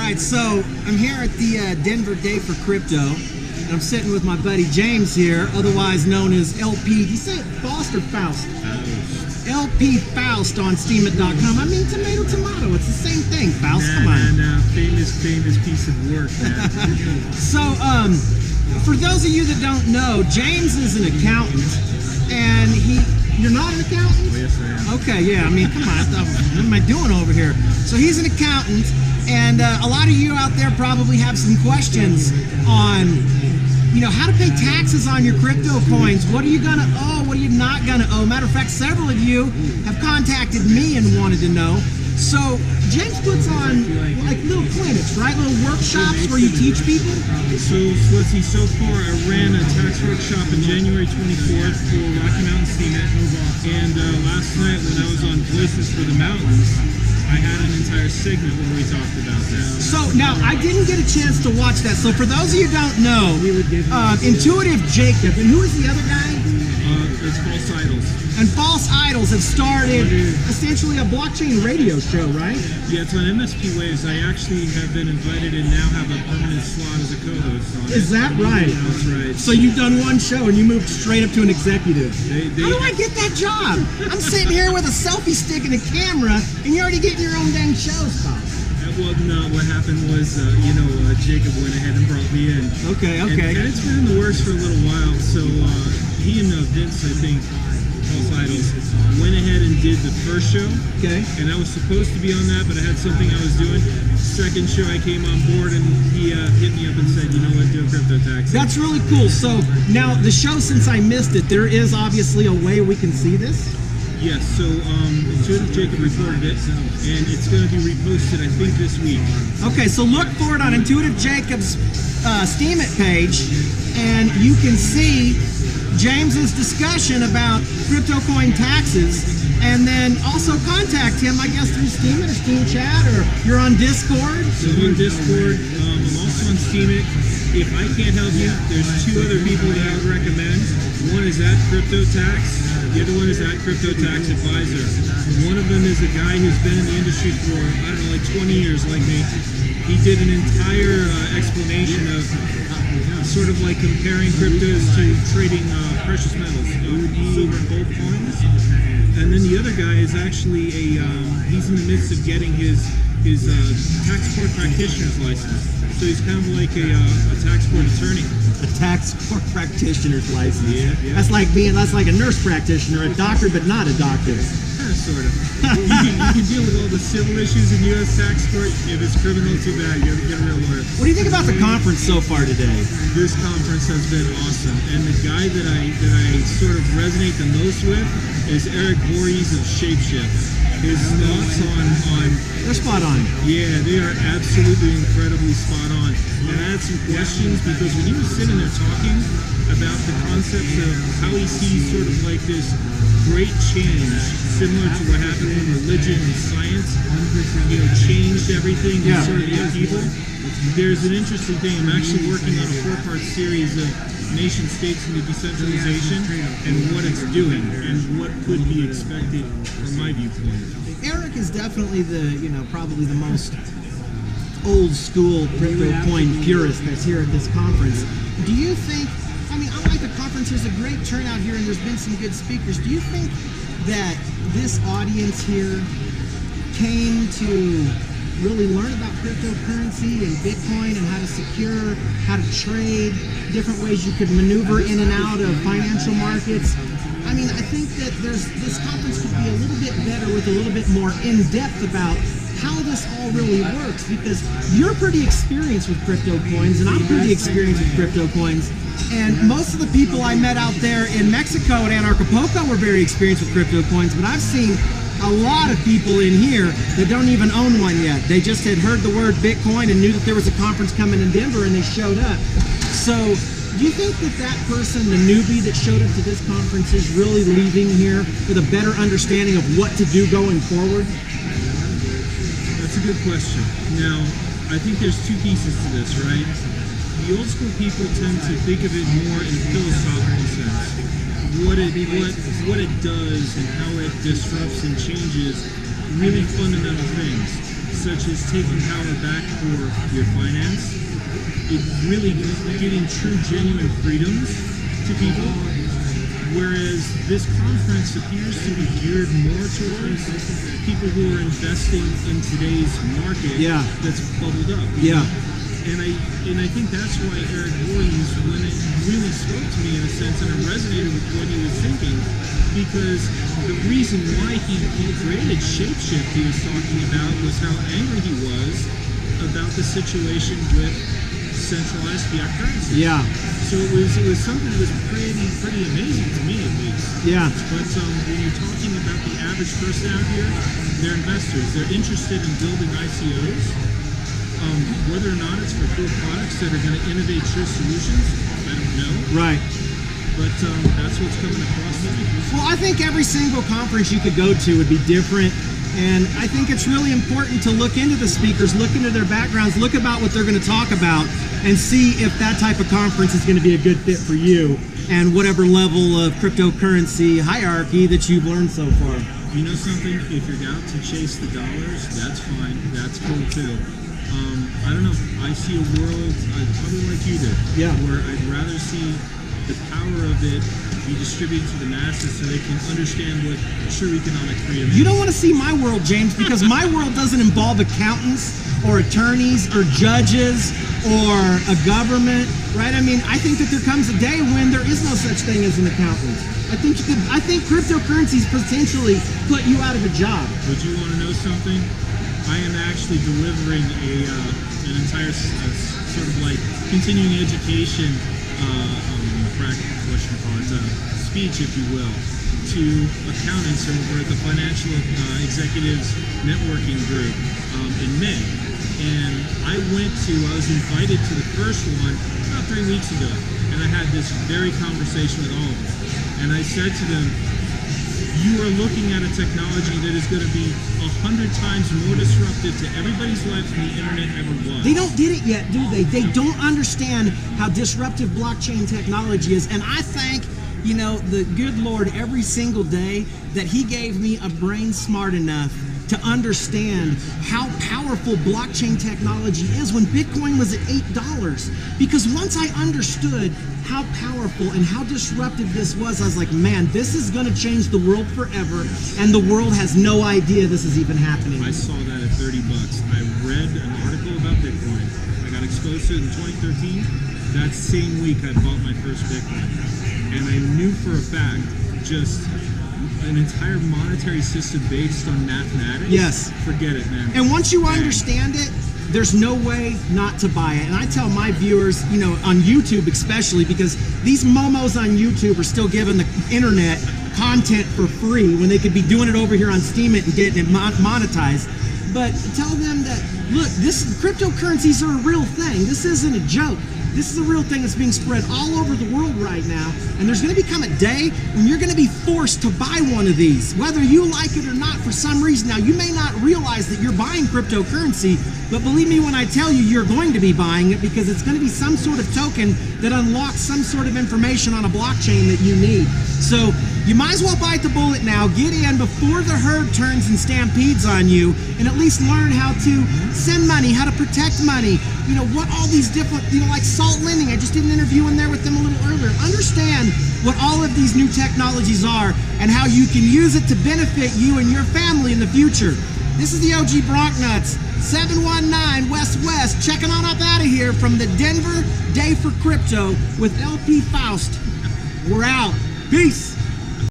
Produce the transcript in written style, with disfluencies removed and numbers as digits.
right, so I'm here at the Denver Day for Crypto, and I'm sitting with my buddy James here, otherwise known as LP. Did you say it Faust or Faust? LP Faust on Steemit.com. I mean, tomato, it's the same thing, Faust. Come on. Famous piece of work. So, for those of you that don't know, James is an accountant, and you're not an accountant? Oh, yes, I am. Okay, yeah, I mean, come on, what am I doing over here? So he's an accountant, and a lot of you out there probably have some questions on, how to pay taxes on your crypto coins. What are you gonna owe? What are you not gonna owe? Matter of fact, several of you have contacted me and wanted to know. So James puts on like little clinics, right? Little workshops where you teach people. So let's see. So far, I ran a tax workshop on January 24th for Rocky Mountain Steemit, and last night when I was on Voices for the Mountains, I had an entire segment where we talked about that. So now I didn't get a chance to watch that. So for those of you who don't know, Intuitive Jacob, and who is the other guy? It's False Idols. And False Idols have started essentially a blockchain radio show, right? Yeah, it's on MSP Waves. I actually have been invited and now have a permanent slot as a co-host on it. Is that right? That's right. So you've done one show and you moved straight up to an executive. How do I get that job? I'm sitting here with a selfie stick and a camera, and you're already getting your own dang show stuff. Well, no, what happened was, Jacob went ahead and brought me in. Okay. And it's been in the works for a little while, so he and Vince, I think, False Idols, went ahead and did the first show. Okay. And I was supposed to be on that, but I had something I was doing. Second show, I came on board, and he hit me up and said, you know what, do a crypto tax. That's really cool. So now the show, since I missed it, there is obviously a way we can see this? Yes, so Intuitive Jacob recorded it, and it's going to be reposted, I think, this week. Okay, so look for it on Intuitive Jacob's Steemit page, and you can see James's discussion about crypto coin taxes, and then also contact him, I guess, through Steemit or Steam Chat, or you're on Discord. So on Discord, I'm also on Steemit. If I can't help you, there's two other people that I would recommend. One is at Crypto Tax. The other one is at Crypto Tax Advisor. One of them is a guy who's been in the industry for, I don't know, like 20 years like me. He did an entire explanation of sort of like comparing cryptos to trading precious metals, silver and gold coins. And then the other guy is actually he's in the midst of getting his tax court practitioner's license. So he's kind of like a tax court attorney. A tax court practitioner's license. Yeah. That's like a nurse practitioner, a doctor, but not a doctor. Sort of. You can deal with all the civil issues in U.S. tax court. If it's criminal, too bad. You have to get a real lawyer. What do you think about the conference so far today? This conference has been awesome, and the guy that I sort of resonate the most with is Eric Voorhees of Shapeshift. His thoughts on they're spot on. Yeah, they are absolutely incredibly spot on. And I had some questions because when he was sitting there talking about the concepts of how he sees sort of like this great change, similar to what happened when religion and science, changed everything and sort of the upheaval. There's an interesting thing. I'm actually working on a 4-part series of nation states and the decentralization and what it's doing and what could be expected from my viewpoint. Eric is definitely probably the most old school crypto coin purist that's here at this conference. Do you think, I like the conference, there's a great turnout here and there's been some good speakers. Do you think that this audience here came to really learn about cryptocurrency and Bitcoin and how to secure, how to trade, different ways you could maneuver in and out of financial markets? I think that this conference could be a little bit better with a little bit more in-depth about how this all really works, because you're pretty experienced with crypto coins and I'm pretty experienced with crypto coins, and most of the people I met out there in Mexico at Anarchapulco were very experienced with crypto coins, but I've seen a lot of people in here that don't even own one yet. They just had heard the word Bitcoin and knew that there was a conference coming in Denver and they showed up. So do you think that person, the newbie that showed up to this conference, is really leaving here with a better understanding of what to do going forward? That's a good question. Now, I think there's two pieces to this, right? The old school people tend to think of it more in a philosophical sense. What it does and how it disrupts and changes really fundamental things. such as taking power back for your finance, it really giving true, genuine freedoms to people. Whereas this conference appears to be geared more towards people who are investing in today's market that's bubbled up. Yeah. And I think that's why Eric Voorhees, when it really spoke to me in a sense, and it resonated with what he was thinking, because the reason why he created Shapeshift he was talking about was how angry he was about the situation with centralized fiat currency. Yeah. So it was something that was pretty amazing to me, at least. Yeah. But when you're talking about the average person out here, they're investors. They're interested in building ICOs. Whether or not it's for cool products that are going to innovate true solutions, I don't know. Right. But that's what's coming across to me. Well, I think every single conference you could go to would be different. And I think it's really important to look into the speakers, look into their backgrounds, look about what they're going to talk about, and see if that type of conference is going to be a good fit for you and whatever level of cryptocurrency hierarchy that you've learned so far. You know something? If you're out to chase the dollars, that's fine. That's cool too. I don't know. I see a world probably like you do, where I'd rather see the power of it be distributed to the masses so they can understand what true economic freedom is. You don't want to see my world, James, because my world doesn't involve accountants or attorneys or judges or a government, right? I mean, I think that there comes a day when there is no such thing as an accountant. I think cryptocurrencies potentially put you out of a job. Would you want to know something? I am actually delivering an entire sort of like continuing education speech, if you will, to accountants over at the Financial Executives Networking Group in May. And I was invited to the first one about 3 weeks ago, and I had this very conversation with all of them. And I said to them, you are looking at a technology that is going to be 100 times more disruptive to everybody's life than the internet ever was. They don't get it yet, do they? They don't understand how disruptive blockchain technology is. And I thank, the good Lord every single day that he gave me a brain smart enough to understand how powerful blockchain technology is when Bitcoin was at $8. Because once I understood how powerful and how disruptive this was, I was like, man, this is going to change the world forever, and the world has no idea this is even happening. I saw that at $30. I read an article about Bitcoin. I got exposed to it in 2013. That same week, I bought my first Bitcoin. And I knew for a fact, just an entire monetary system based on mathematics. Yes. Forget it, man. And once you understand it, there's no way not to buy it. And I tell my viewers, on YouTube especially, because these momos on YouTube are still giving the internet content for free when they could be doing it over here on Steemit and getting it monetized. But tell them that, look, cryptocurrencies are a real thing. This isn't a joke. This is a real thing that's being spread all over the world right now. And there's going to become a day when you're going to be forced to buy one of these, whether you like it or not for some reason. Now, you may not realize that you're buying cryptocurrency, but believe me when I tell you, you're going to be buying it because it's going to be some sort of token that unlocks some sort of information on a blockchain that you need. So you might as well bite the bullet now, get in before the herd turns and stampedes on you, and at least learn how to send money, how to protect money, what all these different, like Salt Lending, I just did an interview in there with them a little earlier. Understand what all of these new technologies are and how you can use it to benefit you and your family in the future. This is the OG Bronc Nuts, 719 West, checking on up out of here from the Denver Day for Crypto with LP Faust. We're out. Peace.